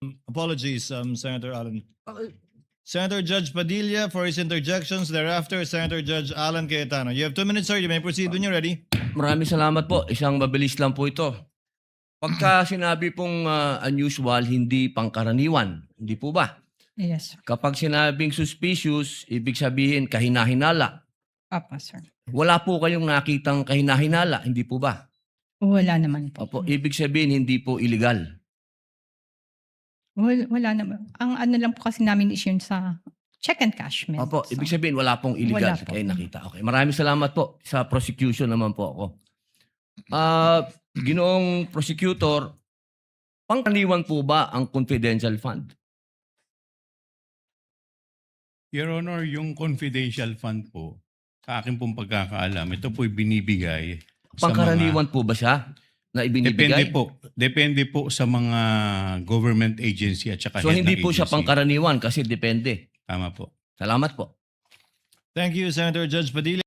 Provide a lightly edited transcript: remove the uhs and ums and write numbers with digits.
Apologies, Senator Allen. Senator Judge Padilla for his interjections. Thereafter, Senator Judge Alan Cayetano. You have 2 minutes, sir. You may proceed when you're ready. Maraming salamat po. Isang mabilis lang po ito. Pagka sinabi pong unusual, hindi pangkaraniwan. Hindi po ba? Yes, sir. Kapag sinabing suspicious, ibig sabihin kahinahinala. Opo, sir. Wala po kayong nakitang kahinahinala. Hindi po ba? Wala naman po. Opo, ibig sabihin hindi po illegal. Wala naman. Ang ano lang po kasi namin is yun sa check and cash. Opo, ibig sabihin wala pong illegal. Wala po. Kayo nakita. Okay, maraming salamat po. Sa prosecution naman po ako. Ginoong prosecutor, pangkaraniwan po ba ang confidential fund? Your Honor, yung confidential fund po, sa akin pong pagkakaalam, ito po'y binibigay sa Pangkaraniwan po ba siya na ibinibigay? Depende po sa mga government agency at saka So head hindi ng po siya agency. pangkaraniwan kasi depende. Tama po. Salamat po. Thank you, Senator Judge Padilla.